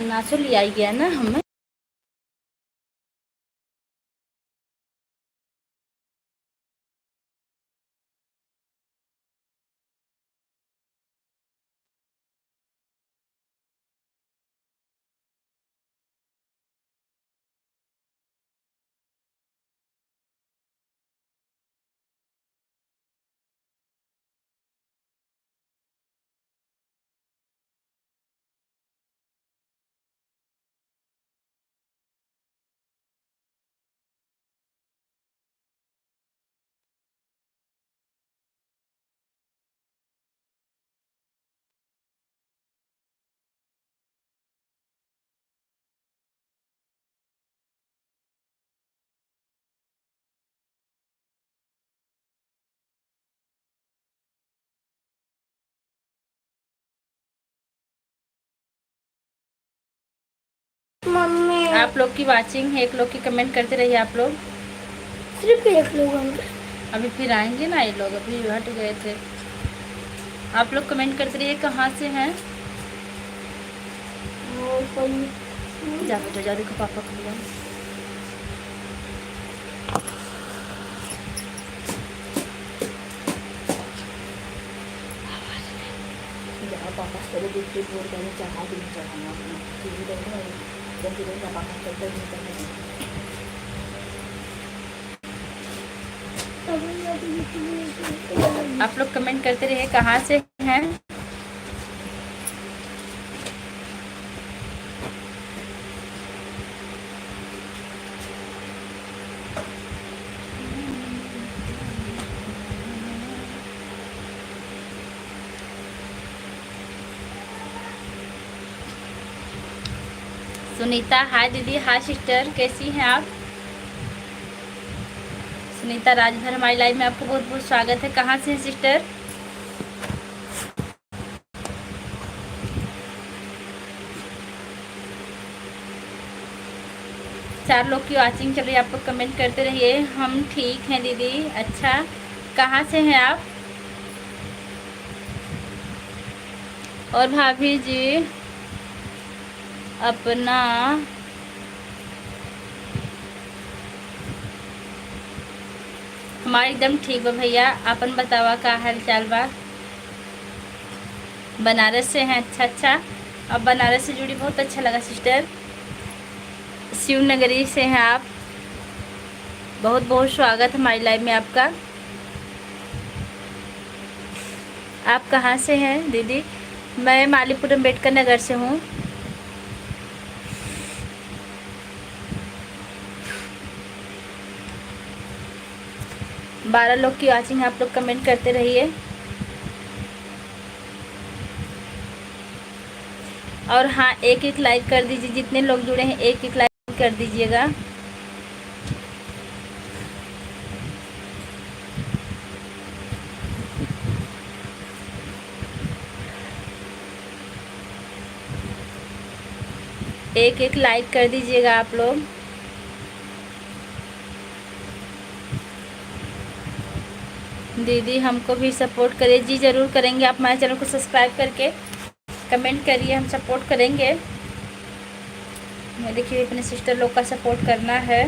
नाचो ले आई गया ना हमें। मम्मी आप लोग की वाचिंग है, एक लोग की कमेंट करते रहिए आप लोग। सिर्फ एक लोग होंगे। अभी फिर आएंगे ना ये लोग, अभी हट गए थे। आप लोग कमेंट करते रहिए कहाँ से हैं। जा बेटा जा, देखो पापा को बुलाओ। पापा चलो दूसरी बोर्ड करने चढ़ा भी नहीं चढ़ाना अपना टीवी देखने जल्दी जल्दी पापा चलते नहीं करने। आप लोग कमेंट करते रहिए कहाँ से हैं। सुनीता हाय दीदी, हाय सिस्टर, कैसी हैं आप। सुनीता राजभर हमारी लाइव में आपको बहुत बहुत स्वागत है। कहाँ से हैं सिस्टर। चार लोग की वॉचिंग चल रही है, आप लोग कमेंट करते रहिए। हम ठीक हैं दीदी। अच्छा, कहाँ से हैं आप। और भाभी जी अपना हमारे एकदम ठीक बा भैया, अपन बतावा का हाल चाल बा। बनारस से हैं। अच्छा अच्छा, अब बनारस से जुड़ी बहुत अच्छा लगा सिस्टर। शिवनगरी से हैं आप, बहुत बहुत स्वागत हमारी लाइव में आपका। आप कहाँ से हैं दीदी। मैं मालीपुरम अम्बेडकर नगर से हूँ। बारह लोग की वॉचिंग, आप लोग कमेंट करते रहिए। और हाँ, एक एक लाइक कर दीजिए, जितने लोग जुड़े हैं एक एक लाइक कर दीजिएगा। एक एक लाइक कर दीजिएगा आप लोग। दीदी हमको भी सपोर्ट करिए। जी ज़रूर करेंगे, आप हमारे चैनल को सब्सक्राइब करके कमेंट करिए, हम सपोर्ट करेंगे। मैं देखिए अपने सिस्टर लोग का सपोर्ट करना है।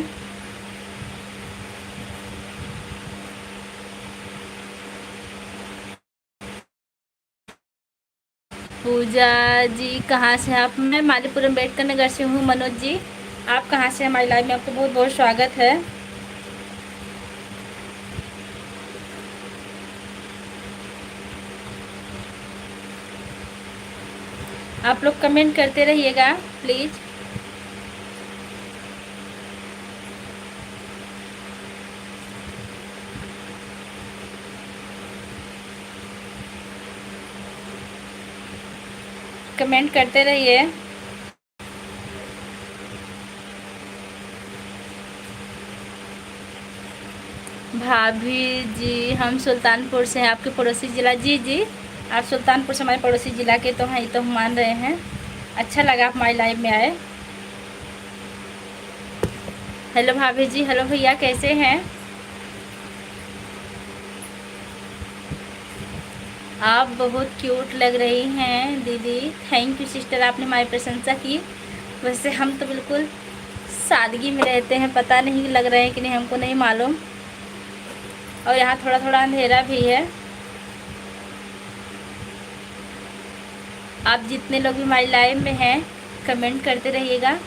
पूजा जी कहाँ से हैं आप। मैं मालीपुरम अम्बेडकर नगर से हूँ। मनोज जी आप कहाँ से हैं। हमारी लाइव में आपको बहुत बहुत स्वागत है। आप लोग कमेंट करते रहिएगा प्लीज़। कमेंट करते रहिए। भाभी जी हम सुल्तानपुर से हैं, आपके पड़ोसी ज़िला। जी जी, आप सुल्तानपुर से हमारे पड़ोसी ज़िला के तो हैं, ये तो हम मान रहे हैं। अच्छा लगा आप हमारी लाइव में आए। हेलो भाभी जी, हेलो भैया, कैसे हैं आप। बहुत क्यूट लग रही हैं दीदी। थैंक यू सिस्टर, आपने हमारी प्रशंसा की। वैसे हम तो बिल्कुल सादगी में रहते हैं, पता नहीं लग रहे हैं कि नहीं, हमको नहीं मालूम। और यहाँ थोड़ा थोड़ा अंधेरा भी है। आप जितने लोग भी हमारी लाइव में हैं कमेंट करते रहिएगा।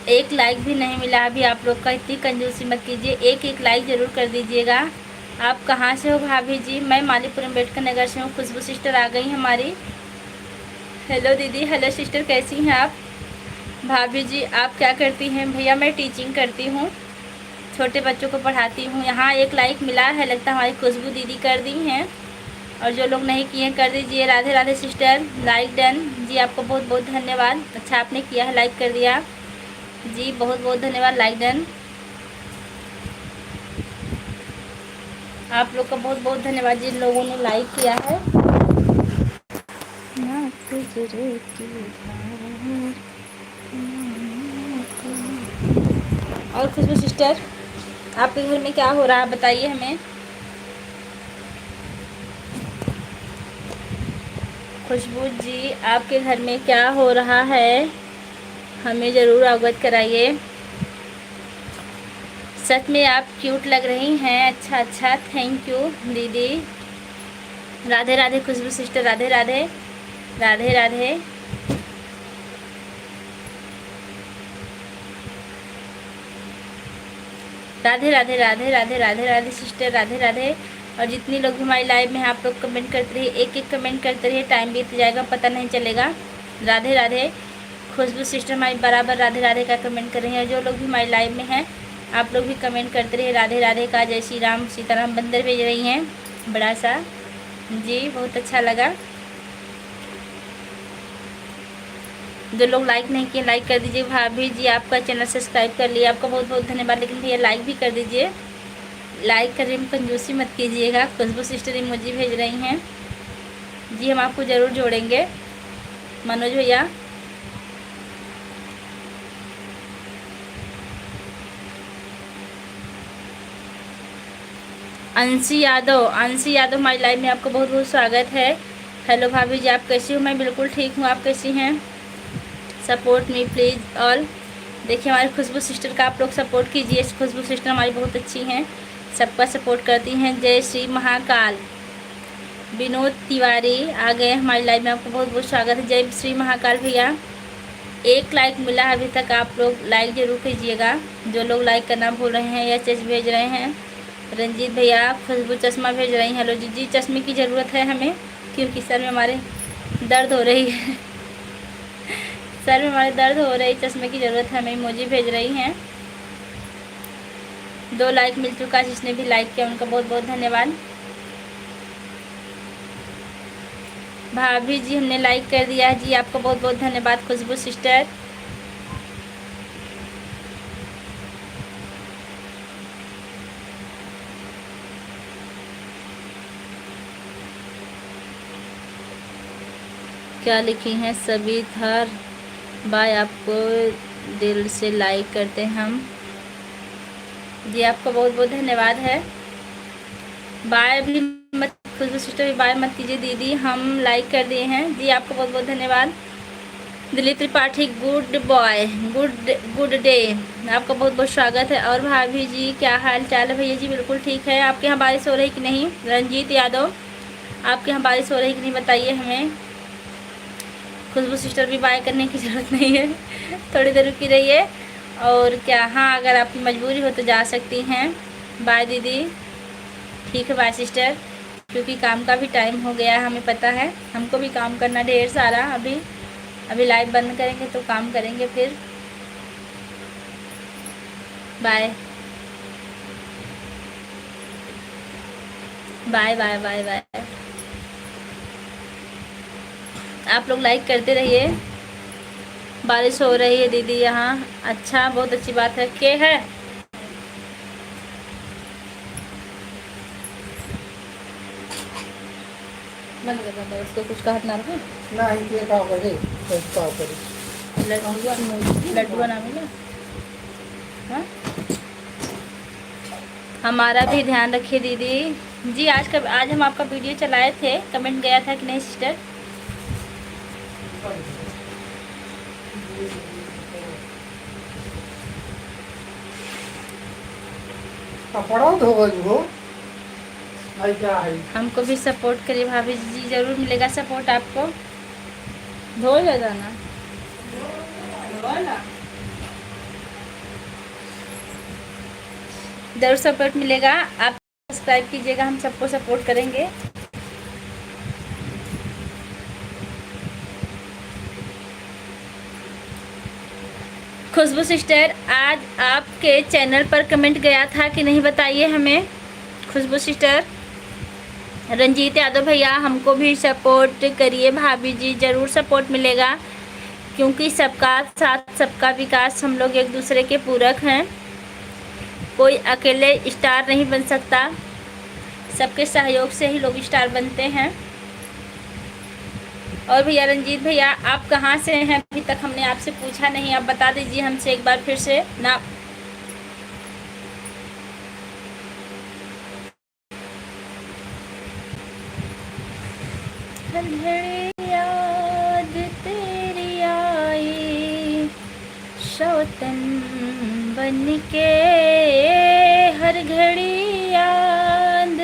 एक लाइक भी नहीं मिला अभी आप लोग का, इतनी कंजूसी मत कीजिए, एक एक लाइक ज़रूर कर दीजिएगा। आप कहाँ से हो भाभी जी? मैं मालीपुर अम्बेडकर नगर से हूँ। खुशबू सिस्टर आ गई हमारी। हेलो दीदी, हेलो सिस्टर, कैसी हैं आप? भाभी जी आप क्या करती हैं? भैया मैं टीचिंग करती हूँ, छोटे बच्चों को पढ़ाती हूँ। यहाँ एक लाइक मिला है, लगता है हमारी खुशबू दीदी कर दी हैं। और जो लोग नहीं किए कर दीजिए। Radhe Radhe sister, like done जी, आपको बहुत बहुत धन्यवाद। अच्छा आपने किया है, लाइक कर दिया जी, बहुत बहुत धन्यवाद, लाइक डन। आप लोग का बहुत बहुत धन्यवाद जिन लोगों ने लाइक किया है। और खुशबू सिस्टर आपके घर में क्या हो रहा है बताइए हमें। खुशबू जी आपके घर में क्या हो रहा है, हमें ज़रूर अवगत कराइए। सच में आप क्यूट लग रही हैं। अच्छा अच्छा, थैंक यू दीदी। राधे राधे खुशबू सिस्टर, राधे राधे, राधे राधे। राधे राधे राधे राधे राधे राधे सिस्टर, राधे राधे। और जितनी लोग हमारी लाइव में हैं आप लोग कमेंट करते रहिए, एक एक कमेंट करते रहिए, टाइम बीत जाएगा पता नहीं चलेगा। राधे राधे खुशबू सिस्टर हमारी बराबर राधे राधे का कमेंट कर रही हैं। जो लोग भी हमारी लाइव में हैं आप लोग भी कमेंट करते रहिए राधे राधे का। जय श्री राम, सीताराम बंदर भेज रही हैं बड़ा सा जी, बहुत अच्छा लगा। जो लोग लाइक नहीं किए लाइक कर दीजिए। भाभी जी आपका चैनल सब्सक्राइब कर लिया, आपका बहुत बहुत धन्यवाद। लेकिन भैया लाइक भी कर दीजिए, लाइक करने में कंजूसी मत कीजिएगा। खुशबू सिस्टर इमोजी भेज रही हैं जी, हम आपको ज़रूर जोड़ेंगे। मनोज भैया अंशी यादव, अंशी यादव हमारी लाइव में आपका बहुत बहुत स्वागत है। हेलो भाभी जी आप कैसी हो? मैं बिल्कुल ठीक हूँ, आप कैसी हैं? Support me please all. देखिए हमारी खुशबू सिस्टर का आप लोग सपोर्ट कीजिए। खुशबू सिस्टर हमारी बहुत अच्छी हैं, सबका सपोर्ट करती हैं। जय श्री महाकाल। विनोद तिवारी आ गए हमारी लाइव में, आपको बहुत बहुत स्वागत है। जय श्री महाकाल भैया। एक लाइक मिला अभी तक, आप लोग लाइक ज़रूर कीजिएगा। जो लोग लाइक करना भूल रहे हैं या चेस भेज रहे हैं। रंजीत भैया खुशबू चश्मा भेज रही हैं। हेलो जी जी, चश्मे की ज़रूरत है हमें क्योंकि सर में हमारे दर्द हो रही है सर में हमारे दर्द हो रही, चश्मे की ज़रूरत है हमें। इमोजी भेज रही हैं। 2 लाइक मिल चुका है, जिसने भी लाइक किया उनका बहुत बहुत धन्यवाद। भाभी जी हमने लाइक कर दिया है जी, आपका बहुत बहुत धन्यवाद खुशबू सिस्टर। क्या लिखी हैं सभी थर बाय, आपको दिल से लाइक करते हैं हम जी, आपका बहुत बहुत धन्यवाद है। बाय भी मत, खुशबू सिस्टर भी बाय मत कीजिए दीदी, हम लाइक कर दिए हैं जी, आपका बहुत बहुत धन्यवाद। Dilip Tripathi good boy, good day, आपका बहुत बहुत स्वागत है। और भाभी जी क्या हाल चाल है? भैया जी बिल्कुल ठीक है। आपके यहाँ बारिश हो रही कि नहीं? रंजीत यादव आपके यहाँ बारिश हो रही कि नहीं बताइए हमें। खुशबू सिस्टर भी बाय करने की ज़रूरत नहीं है, थोड़ी देर रुकी रहिए। और क्या, हाँ अगर आपकी मजबूरी हो तो जा सकती हैं। बाय दीदी, ठीक है बाय सिस्टर, क्योंकि काम का भी टाइम हो गया है, हमें पता है, हमको भी काम करना ढेर सारा। अभी लाइव बंद करेंगे तो काम करेंगे फिर। Bye bye bye bye bye. आप लोग लाइक करते रहिए। बारिश हो रही है दीदी यहाँ, अच्छा बहुत अच्छी बात है। के है मन कर रहा उसको कुछ कहत ना रहे ना ये का करे का करे लड्डू बना मिला। हाँ हमारा भी ध्यान रखिए दीदी जी। आज हम आपका वीडियो चलाए थे, कमेंट गया था कि नहीं सिस्टर? कपड़ा धो गई हो भाई, क्या है? हमको भी सपोर्ट करिए भाभी जी, जरूर मिलेगा सपोर्ट आपको। धो जाता ना, जरूर सपोर्ट मिलेगा। आप सब्सक्राइब कीजिएगा, हम सबको सपोर्ट करेंगे। खुशबू सिस्टर, आज आपके चैनल पर कमेंट गया था कि नहीं, बताइए हमें। खुशबू सिस्टर, रंजीत यादव भैया, हमको भी सपोर्ट करिए भाभी जी, ज़रूर सपोर्ट मिलेगा, क्योंकि सबका साथ सबका विकास, हम लोग एक दूसरे के पूरक हैं। कोई अकेले स्टार नहीं बन सकता, सबके सहयोग से ही लोग स्टार बनते हैं। और भैया रंजीत भैया, आप कहाँ से हैं? अभी तक हमने आपसे पूछा नहीं, आप बता दीजिए हमसे एक बार फिर से ना। हर घड़ी याद तेरी आई, शौतन बन के, हर घड़ी याद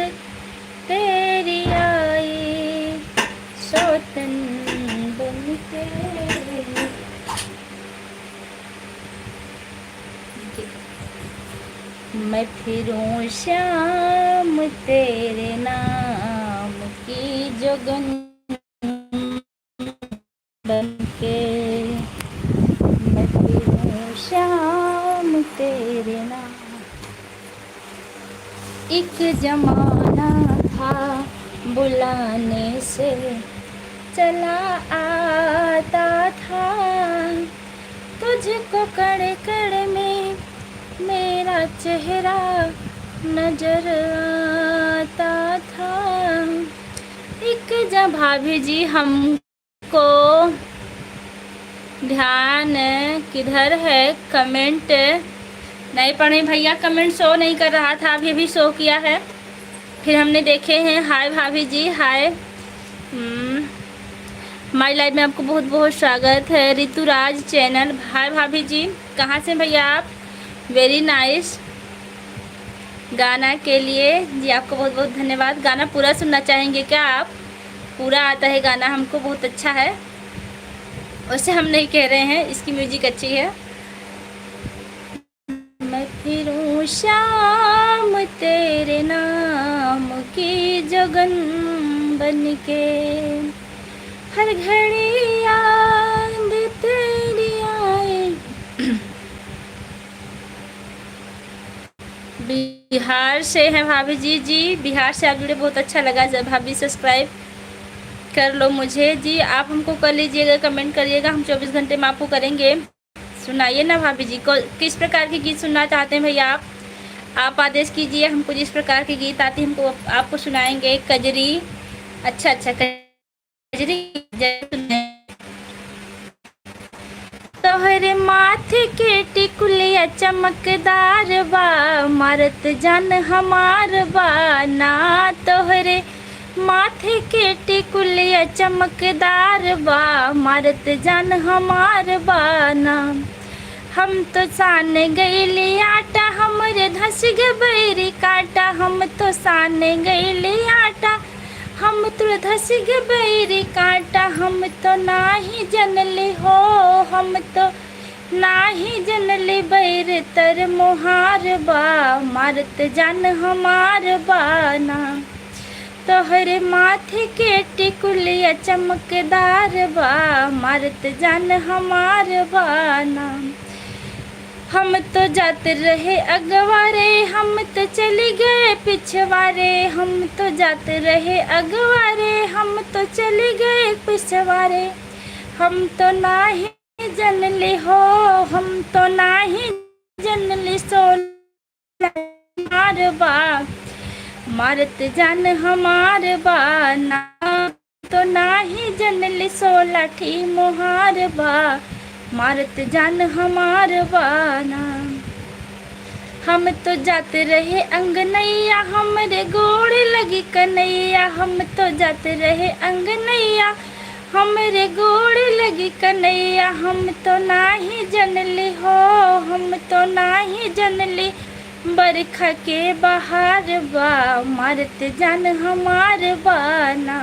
तेरी आई, शौतन बन के। मैं फिरूं श्याम तेरे नाम की जोगन बनके, मैं फिरूं श्याम तेरे नाम। एक जमाना था बुलाने से चला आता था, तुझको कड़ कड़ में मेरा चेहरा नजर आता था। एक जब भाभी जी, हमको ध्यान किधर है? कमेंट नहीं पढ़े भैया, कमेंट शो नहीं कर रहा था, अभी भी शो किया है, फिर हमने देखे हैं। हाय भाभी जी, हाय। माई लाइफ में आपको बहुत बहुत स्वागत है। ऋतुराज चैनल, हाय भाभी जी, कहाँ से भैया आप? Very nice. गाना के लिए जी आपको बहुत बहुत धन्यवाद। गाना पूरा सुनना चाहेंगे क्या आप? पूरा आता है गाना, हमको बहुत अच्छा है, वैसे हम नहीं कह रहे हैं, इसकी म्यूजिक अच्छी है। मैं फिरूं शाम तेरे नाम की जोगन बन के, हर घड़ी याद तेरी आए। बिहार से हैं भाभी जी, जी बिहार से आप जुड़े, बहुत अच्छा लगा। जब भाभी सब्सक्राइब कर लो मुझे जी, आप हमको कर लीजिएगा, कमेंट करिएगा, हम 24 घंटे में आपको करेंगे। सुनाइए ना भाभी जी को, किस प्रकार के गीत सुनना चाहते हैं भैया आप आदेश कीजिए, हमको जिस प्रकार के गीत आते हैं हमको आपको सुनाएंगे। कजरी, अच्छा कजरी। तोहरे माथे के टिकुलिया चमकदार बा, मारत जान हमार बा ना। तोहरे माथे के टिकुलिया चमकदार बा, मारत जान हमार बा ना। हम तो सान गईली आटा, हमरे धस गबैरी काटा। हम तो सान गईली आटा, हम तो धस गबैरी काटा। हम तो नाही जनली हो, हम तो नाही जनली बैर तर मोहार बा, मारत जान हमार बाना। तोहरे माथे के टिकुलिया चमकदार बा, मारत जान हमार बाना। हम तो जाते रहे अगवारे, हम तो चले गए पिछवारे। हम तो जाते रहे अगवारे, हम तो चले गए पिछवारे। हम तो नाही जनली हो, हम तो नाही जनली सोनार बा, मारत जान हमार बाना। तो नाही जनली सोलाठी मोहार बा, मारत जान हमार बाना। हम तो जाते रहे अंगनैया, हमरे गोड़ लगी कन्हैया। हम तो जाते रहे अंगनैया, हमरे गोड़ लगी कन्हैया हम तो नाही जनली हो, हम तो नाही जनली बरखा के बहार बा मारत जान हमार बाना,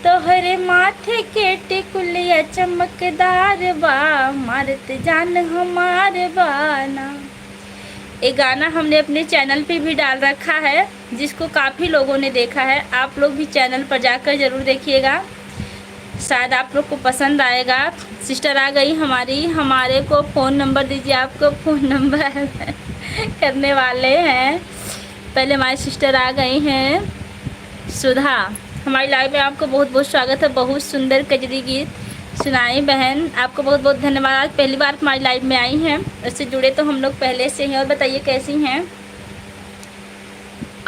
तोहरे माथे के टिकुलिया चमकदार बा मारत जान हमार बाना। ये गाना हमने अपने चैनल पे भी डाल रखा है, जिसको काफ़ी लोगों ने देखा है। आप लोग भी चैनल पर जाकर ज़रूर देखिएगा, शायद आप लोग को पसंद आएगा। सिस्टर आ गई हमारे को फ़ोन नंबर दीजिए, आपको फ़ोन नंबर करने वाले हैं। पहले हमारी सिस्टर आ गई हैं सुधा। हमारी लाइव में आपको बहुत बहुत स्वागत है। बहुत सुंदर कजरी गीत सुनाई बहन, आपको बहुत बहुत धन्यवाद। पहली बार हमारी लाइव में आई हैं, उससे जुड़े तो हम लोग पहले से हैं। और बताइए कैसी हैं?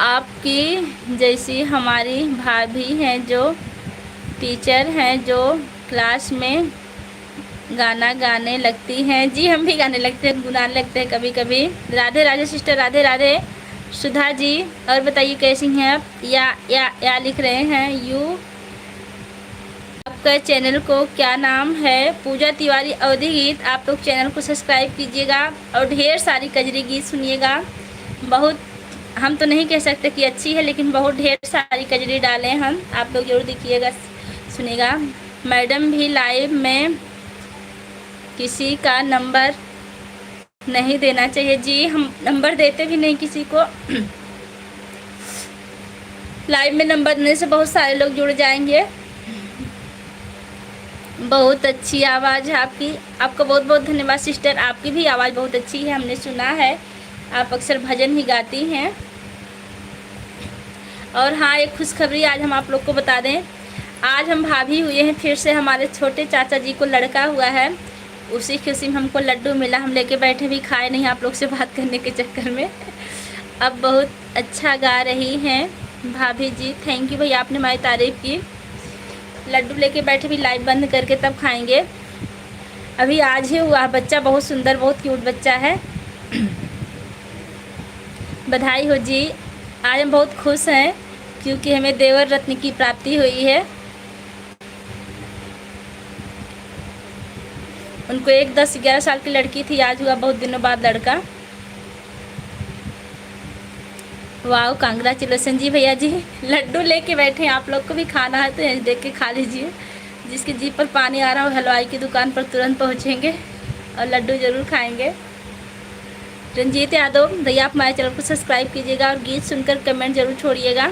आपकी जैसी हमारी भाभी हैं जो टीचर हैं, जो क्लास में गाना गाने लगती हैं। जी हम भी गाने लगते हैं, गुनगुनाने लगते हैं कभी कभी। राधे राधे सिस्टर, राधे राधे सुधा जी। और बताइए कैसी हैं आप? या लिख रहे हैं यू। आपका चैनल को क्या नाम है? पूजा तिवारी अवधि गीत। आप लोग चैनल को सब्सक्राइब कीजिएगा और ढेर सारी कजरी गीत सुनिएगा। बहुत, हम तो नहीं कह सकते कि अच्छी है, लेकिन बहुत ढेर सारी कजरी डाले हम। आप लोग जरूर देखिएगा, सुनिएगा। मैडम भी लाइव में किसी का नंबर नहीं देना चाहिए। जी हम नंबर देते भी नहीं किसी को। लाइव में नंबर देने से बहुत सारे लोग जुड़ जाएंगे। बहुत अच्छी आवाज़ है आपकी, आपको बहुत बहुत धन्यवाद सिस्टर। आपकी भी आवाज़ बहुत अच्छी है, हमने सुना है आप अक्सर भजन ही गाती हैं। और हाँ, एक खुशखबरी आज हम आप लोग को बता दें, आज हम भाभी हुए हैं फिर से। हमारे छोटे चाचा जी को लड़का हुआ है, उसी खुशी में हमको लड्डू मिला। हम लेके बैठे भी, खाए नहीं आप लोग से बात करने के चक्कर में। अब बहुत अच्छा गा रही हैं भाभी जी, थैंक यू भैया, आपने हमारी तारीफ़ की। लड्डू लेके बैठे भी, लाइव बंद करके तब खाएंगे। अभी आज ही हुआ बच्चा, बहुत सुंदर, बहुत क्यूट बच्चा है। बधाई हो जी। आज हम बहुत खुश हैं क्योंकि हमें देवर रत्न की प्राप्ति हुई है। उनको एक 10-11 साल की लड़की थी, आज हुआ बहुत दिनों बाद लड़का। वाह, कांग्रेचुलेसन जी भैया जी। लड्डू लेके बैठे हैं, आप लोग को भी खाना है तो यहीं देख के खा लीजिए। जिसकी जीभ पर पानी आ रहा हो, हलवाई की दुकान पर तुरंत पहुंचेंगे और लड्डू ज़रूर खाएंगे। रंजीत यादव भैया, आप हमारे चैनल को सब्सक्राइब कीजिएगा और गीत सुनकर कमेंट ज़रूर छोड़िएगा।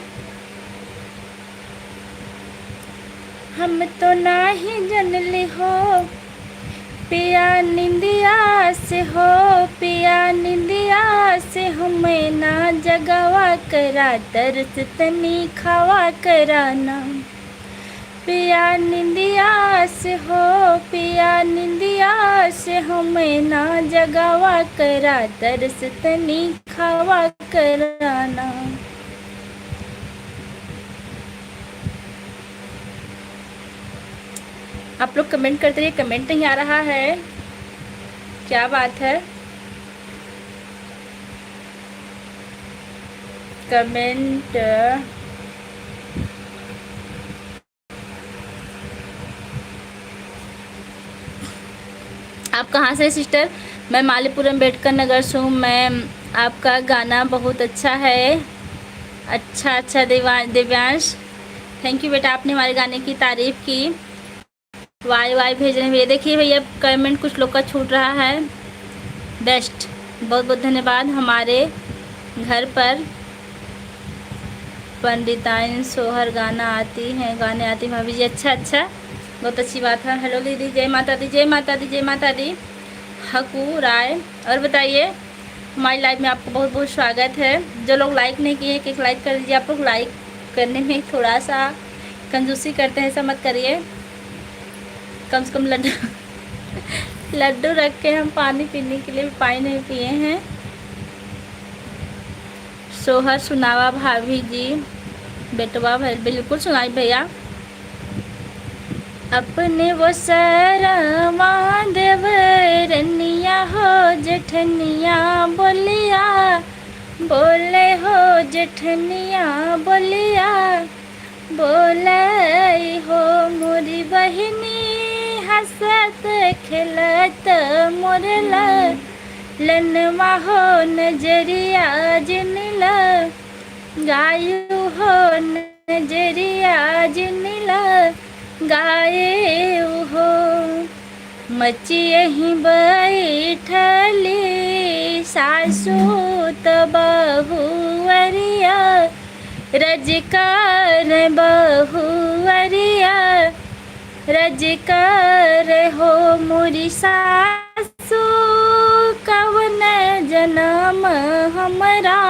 हम तो ना ही जनली हो पिया निंदिया से, हो पिया निंदिया से, हमें ना जगावा करा, तरस तनी खावा कराना। पिया निंदिया से, हो पिया निंदिया से, हमें ना जगावा करा, तरस तनी खावा कराना। आप लोग कमेंट करते रहिए, कमेंट नहीं आ रहा है, क्या बात है? कमेंट आप कहाँ से सिस्टर? मैं मालीपुरम अम्बेडकर नगर से हूँ मैम। आपका गाना बहुत अच्छा है। अच्छा दिव्यांश, थैंक यू बेटा, आपने हमारे गाने की तारीफ़ की। वाई भेज रहे हैं भैया। देखिए भैया, कमेंट कुछ लोग का छूट रहा है। बेस्ट, बहुत बहुत धन्यवाद। हमारे घर पर पंडिताइन सोहर गाना आती हैं, गाने आती हैं भाभी जी। अच्छा, बहुत अच्छी बात है। हेलो दीदी, जय माता दी, जय माता दी, जय माता दी। हकू राय। और बताइए, हमारी लाइव में आपको बहुत बहुत स्वागत है। जो लोग लाइक नहीं किए, एक लाइक कर दीजिए। आप लोग लाइक करने में थोड़ा सा कंजूसी करते हैं, ऐसा मत करिए। कम से कम लड्डू रख के हम पानी पीने के लिए पानी नहीं पिए हैं। सोहर सुनावा भाभी जी, बेटवा बिल्कुल सुनाई भैया। अपने वो सरवा देवरनिया हो जेठनिया बोलिया, बोले हो जेठनिया बोलिया, बोलाई हो मोरी बहिनी हंसत खेलत मोरला लनवा हो नजरिया जिनला गायु हो नजरिया जिनला गाये हो मचियही बैठली सासू त बहुअरिया रजकार बहुअरिया रजकार हो मोरी सासू कवन जन्म हमरा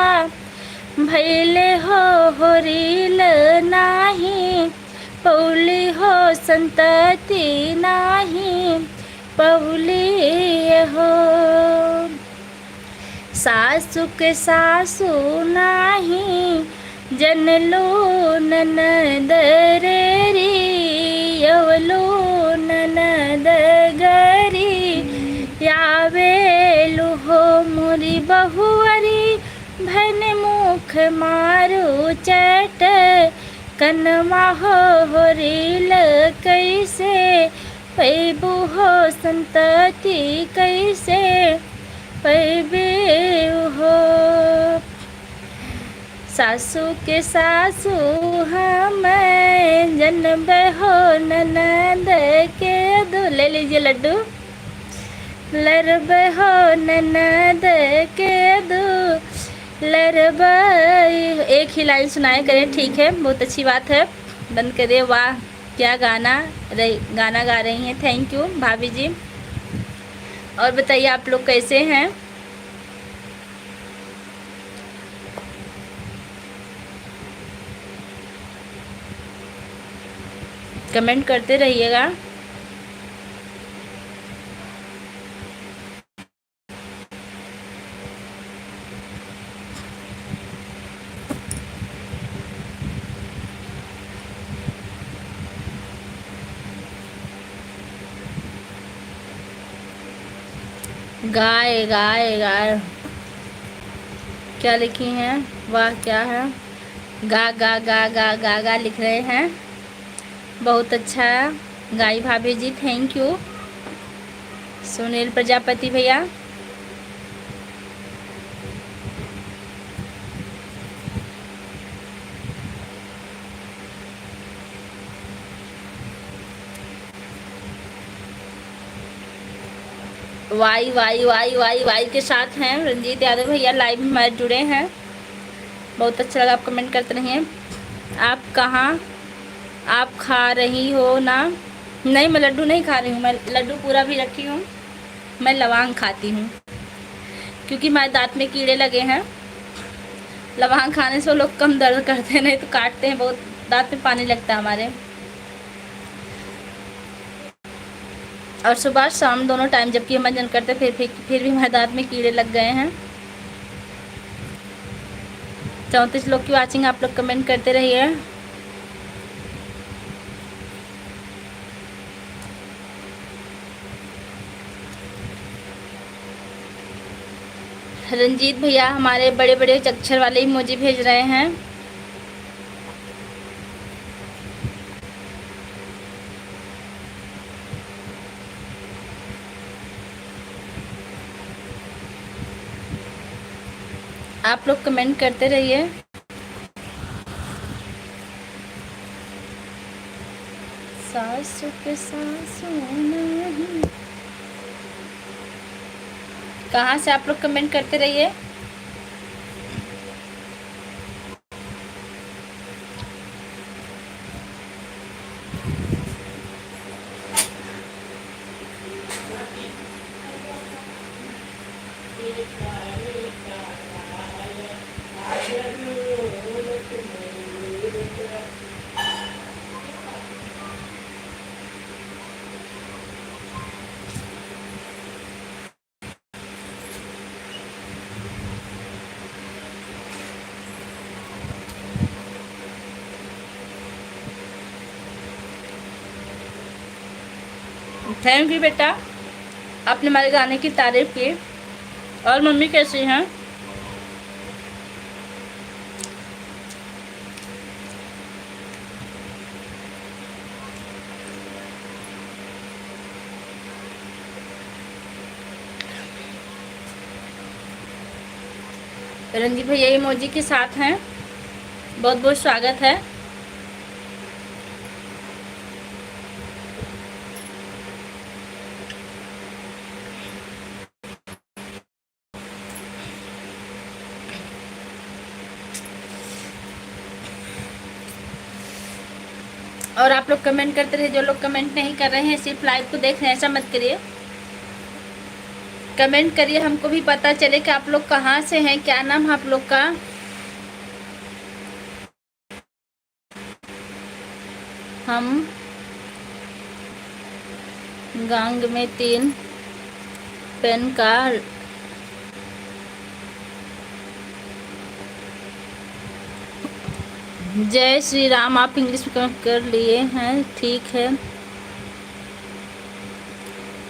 भैले हो रील नाही पौली हो संतति नाही पौली हो सासु के सासु नाही जनलो ननद रेरी यवलो ननद गरी यावेलु हो मोरी बहुअरी भन मुख मारू चट कनवा हो रील कैसे पैबू हो संतति कैसे पैबे हो सासू के सासू हम जन्म हो ननद के दो ले लीजिए लड्डू लरब हो ननद के दो लरब एक ही लाइन सुनाए करें ठीक है बहुत अच्छी बात है बंद करिए वाह क्या गाना गा रही हैं थैंक यू भाभी जी और बताइए आप लोग कैसे हैं कमेंट करते रहिएगा गाय गाय गाय क्या लिखी हैं वाह क्या है गा गा गा गा गा गा लिख रहे हैं बहुत अच्छा गाई भाभी जी थैंक यू सुनील प्रजापति भैया वाई वाई वाई वाई वाई के साथ हैं रंजीत यादव भैया लाइव में हमारे जुड़े हैं बहुत अच्छा लगा आप कमेंट करते रहिए आप कहाँ आप खा रही हो ना नहीं मैं लड्डू नहीं खा रही हूँ मैं लड्डू पूरा भी रखी हूँ मैं लवांग खाती हूँ क्योंकि हमारे दांत में कीड़े लगे हैं लवांग खाने से वो लोग कम दर्द करते हैं नहीं तो काटते हैं बहुत दांत में पानी लगता है हमारे और सुबह शाम दोनों टाइम जबकि हम मंजन करते फिर भी हमारे दांत में कीड़े लग गए हैं 34 लोग की वाचिंग आप लोग कमेंट करते रहिए रंजीत भैया हमारे बड़े बड़े अक्षर वाले इमोजी भेज रहे हैं आप लोग कमेंट करते रहिए सासू के सासू नहीं कहाँ से आप लोग कमेंट करते रहिए थैंक यू बेटा आपने हमारे गाने की तारीफ की और मम्मी कैसी हैं रंजीत भैया इमोजी के साथ हैं, बहुत बहुत स्वागत है। और आप लोग कमेंट करते रहे, जो लोग कमेंट नहीं कर रहे हैं सिर्फ लाइव को देख रहे हैं, ऐसा मत करिए, कमेंट करिए, हमको भी पता चले कि आप लोग कहाँ से हैं, क्या नाम है आप लोग का। हम गांग में 3 पेन का जय श्री राम। आप इंग्लिश में कमेंट कर लिए हैं, ठीक है,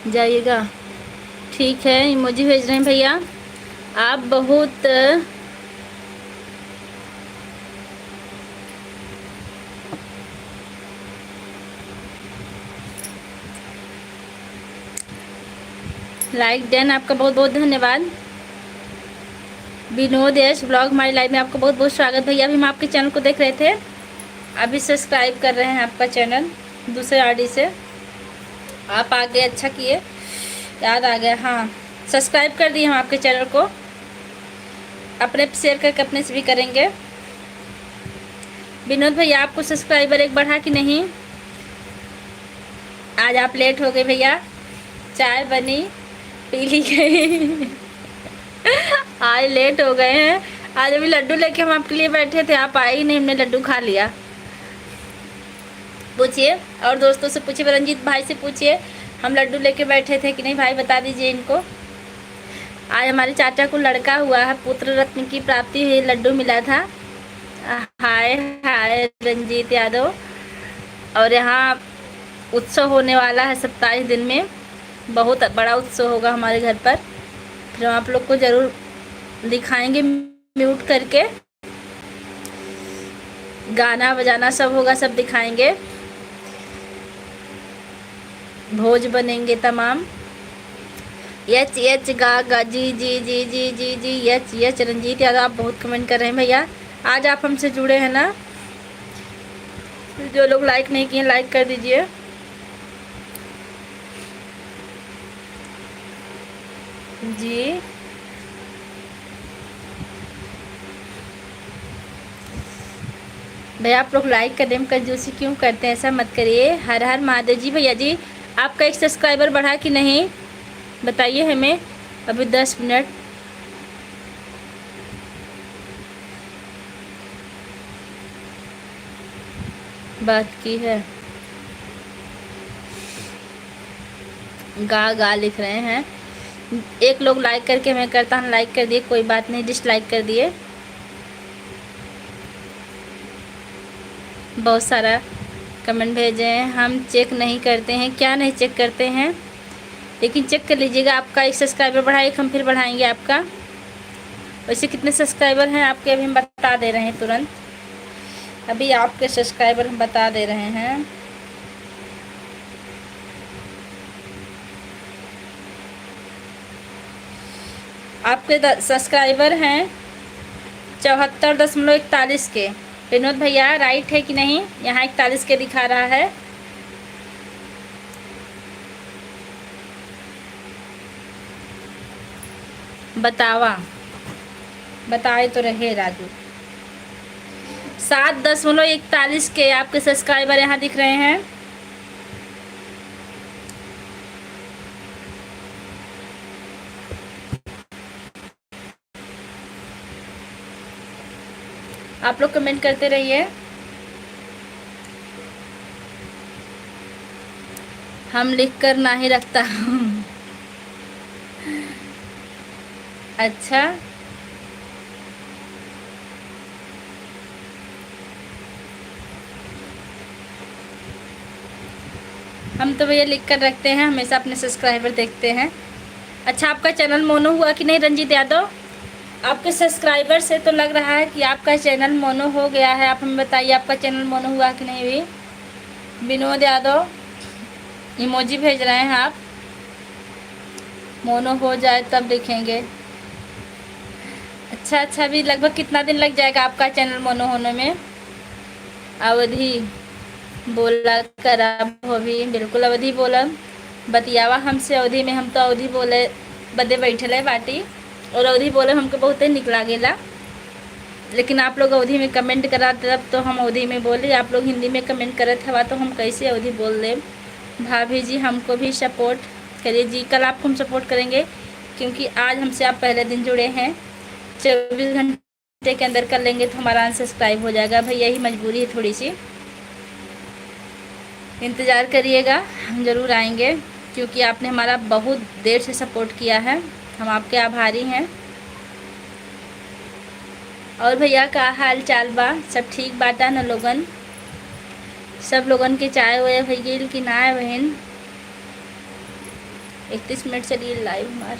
जाइएगा, ठीक है। इमोजी भेज रहे हैं भैया, आप बहुत लाइक डन, आपका बहुत बहुत धन्यवाद। विनोद यश ब्लॉग हमारी लाइव में आपका बहुत बहुत स्वागत भैया। अभी हम आपके चैनल को देख रहे थे, अभी सब्सक्राइब कर रहे हैं आपका चैनल दूसरे आईडी से, आप आ गए, अच्छा किए, याद आ गया, हाँ सब्सक्राइब कर दिए हम आपके चैनल को, अपने शेयर करके अपने से भी करेंगे। विनोद भैया आपको सब्सक्राइबर एक बढ़ा कि नहीं? आज आप लेट हो गए भैया, चाय बनी पी ली गई आज लेट हो गए हैं। आज अभी लड्डू लेके हम आपके लिए बैठे थे, आप आए ही नहीं, हमने लड्डू खा लिया। पूछिए और दोस्तों से पूछिए, रंजीत भाई से पूछिए हम लड्डू लेके बैठे थे कि नहीं, भाई बता दीजिए इनको। आज हमारे चाचा को लड़का हुआ है, पुत्र रत्न की प्राप्ति हुई, लड्डू मिला था। हाय हाय रंजीत यादव। और यहाँ उत्सव होने वाला है 27 दिन में, बहुत बड़ा उत्सव होगा हमारे घर पर, फिर हम आप लोग को ज़रूर दिखाएंगे म्यूट करके, गाना बजाना सब होगा, सब दिखाएंगे, भोज बनेंगे तमाम। यच यच गा गा जी जी जी जी जी जी यच यच। रंजीत यादव आप बहुत कमेंट कर रहे हैं भैया, आज आप हमसे जुड़े हैं ना, जो लोग लाइक नहीं किए लाइक कर दीजिए। जी भैया आप लोग लाइक करने में कंजूसी क्यों करते हैं, ऐसा मत करिए। हर हर महादेव। जी भैया जी आपका एक सब्सक्राइबर बढ़ा कि नहीं बताइए हमें, अभी 10 मिनट बात की है। गा गा लिख रहे हैं, एक लोग लाइक करके हमें करता हूँ, लाइक कर दिए, कोई बात नहीं, डिसलाइक कर दिए। बहुत सारा कमेंट भेजे हैं, हम चेक नहीं करते हैं, क्या नहीं चेक करते हैं, लेकिन चेक कर लीजिएगा। आपका एक सब्सक्राइबर बढ़ा, एक हम फिर बढ़ाएंगे आपका। वैसे कितने सब्सक्राइबर हैं आपके अभी हम बता दे रहे हैं तुरंत, अभी आपके सब्सक्राइबर हम बता दे रहे हैं। आपके सब्सक्राइबर हैं 74.41 के। विनोद भैया राइट है कि नहीं? यहाँ 41 के दिखा रहा है। बतावा बताए तो रहे राजू। 7.41 के आपके सब्सक्राइबर यहाँ दिख रहे हैं। आप लोग कमेंट करते रहिए। हम लिख कर ना ही रखता हूँ। अच्छा हम तो भैया लिख कर रखते हैं, हमेशा अपने सब्सक्राइबर देखते हैं। अच्छा आपका चैनल मोनो हुआ कि नहीं रंजीत यादव? आपके सब्सक्राइबर से तो लग रहा है कि आपका चैनल मोनो हो गया है, आप हमें बताइए आपका चैनल मोनो हुआ कि नहीं भी। विनोद यादव इमोजी भेज रहे हैं आप, मोनो हो जाए तब लिखेंगे। अच्छा अच्छा भी लगभग कितना दिन लग जाएगा आपका चैनल मोनो होने में? अवधि बोला करा भी बिल्कुल अवधि बोला बतियावा हमसे अवधि में। हम तो अवधि बोले बदे बैठे बाटी और अवधि बोले हमको बहुत ही निक लागेला, लेकिन आप लोग अवधि में कमेंट करा तब तो हम अवधि में बोले। आप लोग हिंदी में कमेंट करत हवा तो हम कैसे अवधि बोल दें। भाभी जी हमको भी सपोर्ट करिए जी। कल आपको हम सपोर्ट करेंगे क्योंकि आज हमसे आप पहले दिन जुड़े हैं। 24 घंटे के अंदर कर लेंगे तो हमारा अनसब्सक्राइब हो जाएगा। भाई यही मजबूरी है, थोड़ी सी इंतज़ार करिएगा, हम ज़रूर आएंगे क्योंकि आपने हमारा बहुत देर से सपोर्ट किया है। हम आपके आभारी हैं। और भैया का हाल चाल बा? सब ठीक बाटा न लोगन? सब लोगन के चाय हुए भैया कि ना है बहन? 31 मिनट चलिए लाइव हमार।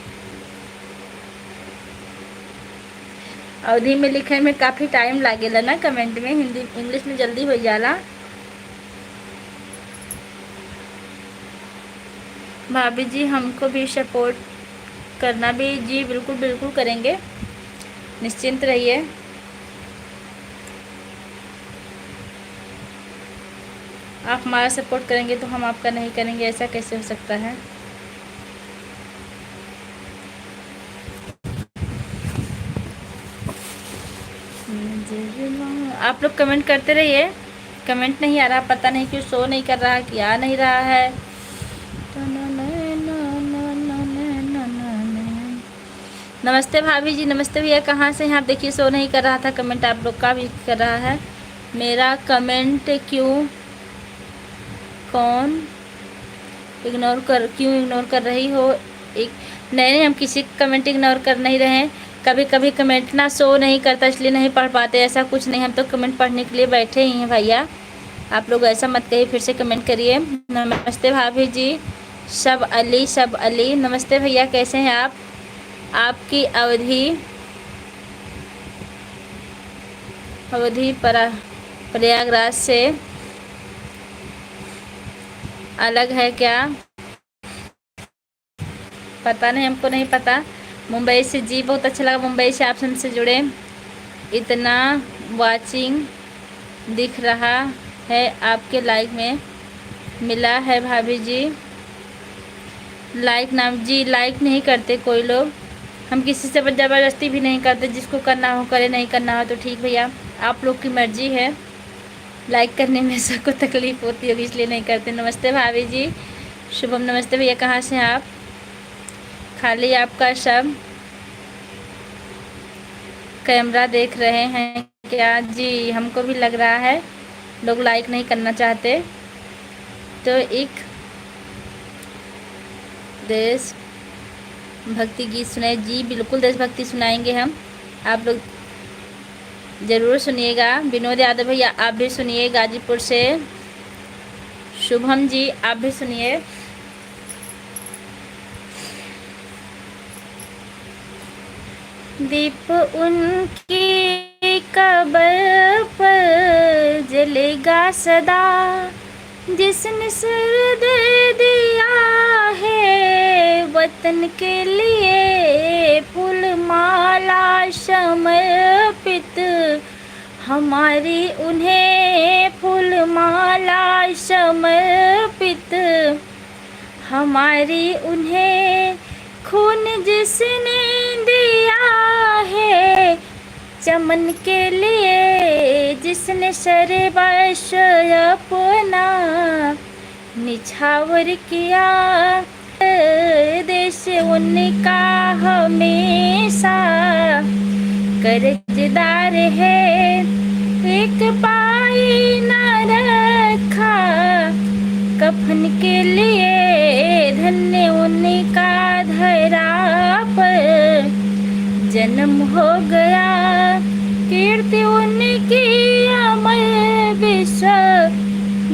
अवधि में लिखे में काफ़ी टाइम लागेला ना, कमेंट में हिंदी इंग्लिश में जल्दी हो जाला। भाभी जी हमको भी सपोर्ट करना भी जी, बिल्कुल बिल्कुल करेंगे, निश्चिंत रहिए। आप हमारा सपोर्ट करेंगे तो हम आपका नहीं करेंगे, ऐसा कैसे हो सकता है? आप लोग कमेंट करते रहिए। कमेंट नहीं आ रहा, पता नहीं क्यों शो नहीं कर रहा, कि आ नहीं रहा है। नमस्ते भाभी जी, नमस्ते भैया, कहाँ से हैं आप? देखिए शो नहीं कर रहा था कमेंट, आप लोग का भी कर रहा है। मेरा कमेंट क्यों इग्नोर कर रही हो? नहीं, हम किसी कमेंट इग्नोर कर नहीं रहे हैं। कभी कभी कमेंट ना शो नहीं करता इसलिए नहीं पढ़ पाते, ऐसा कुछ नहीं। हम तो कमेंट पढ़ने के लिए बैठे ही हैं भैया, आप लोग ऐसा मत कहिए, फिर से कमेंट करिए। नमस्ते भाभी जी। सब अली नमस्ते भैया, कैसे हैं आप? आपकी अवधि प्रयागराज से अलग है क्या? पता नहीं, हमको नहीं पता। मुंबई से जी, बहुत अच्छा लगा मुंबई से आप हमसे जुड़े। इतना वाचिंग दिख रहा है आपके लाइक में मिला है भाभी जी। लाइक नाम जी, लाइक नहीं करते कोई लोग, हम किसी से ज़बरदस्ती भी नहीं करते। जिसको करना हो करे, नहीं करना हो तो ठीक भैया, आप लोग की मर्जी है। लाइक करने में सबको तकलीफ़ होती होगी इसलिए नहीं करते। नमस्ते भाभी जी। शुभम नमस्ते भैया, कहाँ से हैं आप? खाली आपका सब कैमरा देख रहे हैं क्या? जी हमको भी लग रहा है लोग लाइक नहीं करना चाहते। तो एक देश भक्ति गीत सुनाए जी, बिल्कुल देशभक्ति सुनाएंगे हम, आप लोग ज़रूर सुनिएगा। विनोद यादव भैया आप भी सुनिए गाजीपुर से। शुभम जी आप भी सुनिए। दीप उनकी कब्र पर जलेगा सदा, जिसने सिर दे दिया है वतन के लिए, फूल माला समर्पित हमारी उन्हें, फूल माला समर्पित हमारी उन्हें, खून जिसने दिया है चमन के लिए, जिसने सर्वस्व अपना निछावर किया, देश उनका हमेशा कर्जदार है, एक पाई न रखा कफन के लिए, धन्य उनका धरा पर जन्म हो गया, कीर्ति उनकी अमर विश्व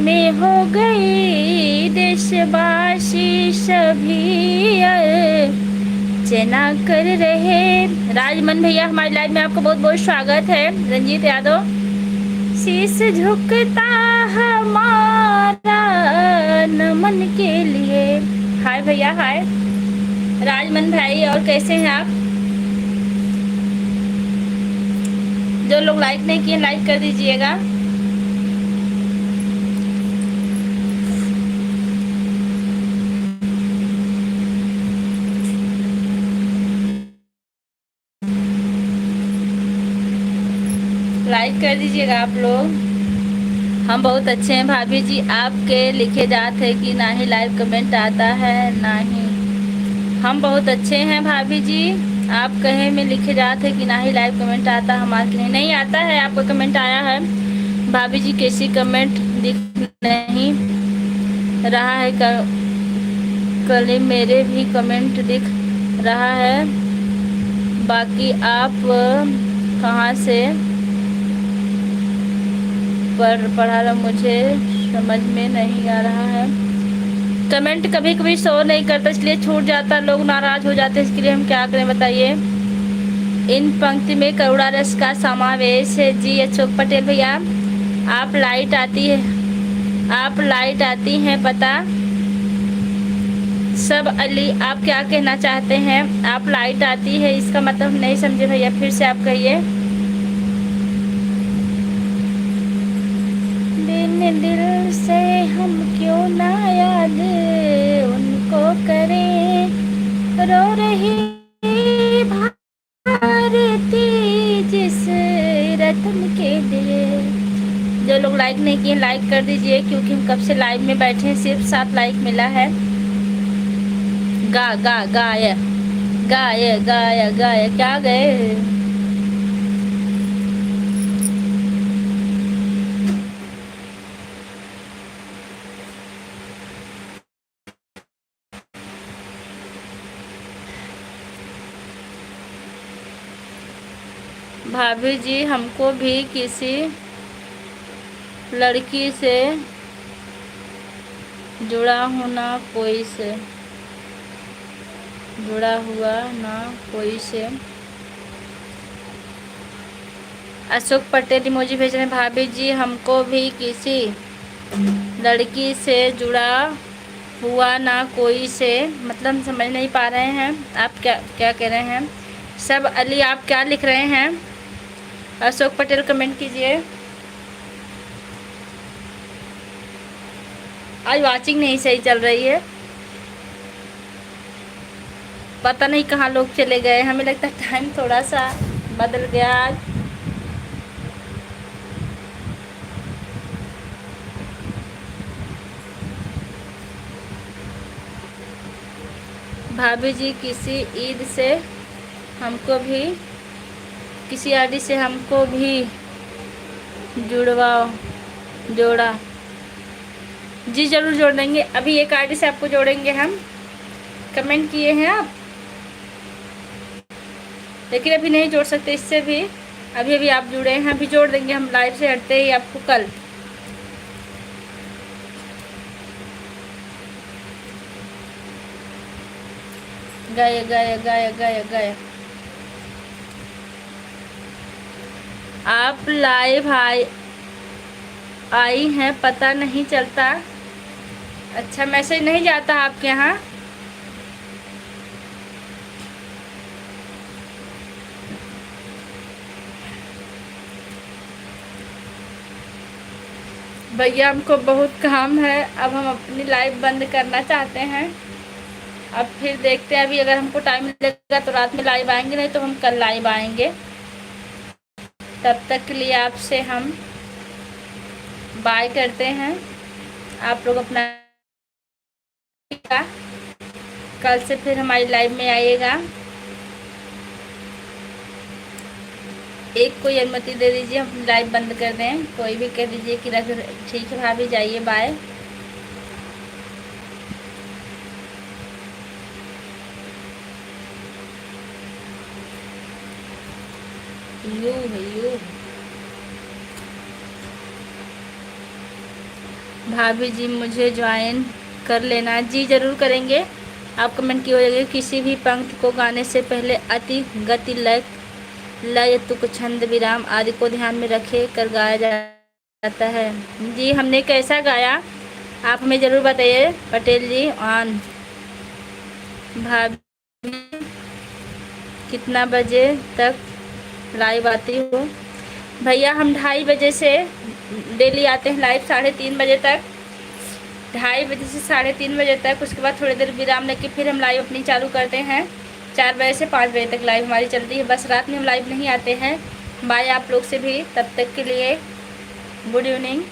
में हो गई, देशवासी सभी अर्चना कर रहे। राजमन भैया हमारे लाइव में आपको बहुत बहुत स्वागत है। रंजीत यादव, शीश झुकता हमारा नमन के लिए। हाय भैया, हाय राजमन भाई, और कैसे हैं आप? जो लोग लाइक नहीं किए लाइक कर दीजिएगा। लाइक कर दीजिएगा आप लोग। हम बहुत अच्छे हैं भाभी जी, आपके लिखे जाते हैं कि ना ही लाइव कमेंट आता है ना ही। हम बहुत अच्छे हैं भाभी जी, आप कहे में लिखे जाते हैं कि ना ही लाइव कमेंट आता, हमारे कहीं नहीं आता है। आपका कमेंट आया है भाभी जी, कैसी कमेंट दिख नहीं रहा है। कल मेरे भी कमेंट दिख रहा है, बाकी आप कहाँ से पढ़ा रहा, मुझे समझ में नहीं आ रहा है। कमेंट कभी कभी शो नहीं करता, इसलिए छूट जाता, लोग नाराज हो जाते हैं, इसके लिए हम क्या करें बताइए। इन पंक्ति में करुणा रस का समावेश है। जी अशोक पटेल भैया, आप लाइट आती हैं पता सब। अली, आप क्या कहना चाहते हैं? आप लाइट आती है इसका मतलब नहीं समझे भैया, फिर से आप कहिए। दिल से हम क्यों ना याद उनको करें, रो रही भारती जिस रत्न के लिए। जो लोग लाइक नहीं किए लाइक कर दीजिए, क्योंकि हम कब से लाइव में बैठे हैं, सिर्फ 7 लाइक मिला है। गाया क्या गए। भाभी जी, हमको भी किसी लड़की से जुड़ा हुआ ना कोई से। अशोक पटेल इमोजी भेज रहे हैं। भाभी जी, हमको भी किसी लड़की से जुड़ा हुआ ना कोई से, मतलब समझ नहीं पा रहे हैं आप क्या कह रहे हैं। सब अली, आप क्या लिख रहे हैं? अशोक पटेल कमेंट कीजिए। आज वाचिंग नहीं सही चल रही है, पता नहीं कहाँ लोग चले गए। हमें लगता है टाइम थोड़ा सा बदल गया आज। भाभी जी, किसी ईद से हमको भी, किसी आईडी से हमको भी जोड़ा। जी जरूर जोड़ देंगे, अभी एक आईडी से आपको जोड़ेंगे हम। कमेंट किए हैं आप, लेकिन अभी नहीं जोड़ सकते इससे भी। अभी आप जुड़े हैं, अभी जोड़ देंगे हम लाइव से हटते ही आपको कल। गए। आप लाइव आई हैं पता नहीं चलता। अच्छा, मैसेज नहीं जाता आपके यहाँ? भैया, हमको बहुत काम है, अब हम अपनी लाइव बंद करना चाहते हैं। अब फिर देखते हैं, अभी अगर हमको टाइम लगेगा तो रात में लाइव आएंगे, नहीं तो हम कल लाइव आएंगे। तब तक के लिए आपसे हम बाय करते हैं। आप लोग अपना कल से फिर हमारी लाइव में आइएगा। एक कोई अनुमति दे दीजिए, हम लाइव बंद कर दें। कोई भी कह दीजिए कि रख, ठीक है भाभी जाइए, बाय। यू भाभी जी, मुझे ज्वाइन कर लेना। जी जरूर करेंगे। आप कमेंट की वजह किसी भी पंक्ति को गाने से पहले अति, गति, लय, तुक, छंद, विराम आदि को ध्यान में रखे कर गाया जाता है। जी, हमने कैसा गाया आप हमें ज़रूर बताइए। पटेल जी ऑन। भाभी, कितना बजे तक लाइव आती हो? भैया हम 2:30 बजे से डेली आते हैं लाइव 3:30 बजे तक, 2:30 बजे से 3:30 बजे तक। उसके बाद थोड़ी देर विराम लेके फिर हम लाइव अपनी चालू करते हैं। 4 बजे से 5 बजे तक लाइव हमारी चलती है। बस रात में हम लाइव नहीं आते हैं। बाय आप लोग से भी, तब तक के लिए गुड इवनिंग।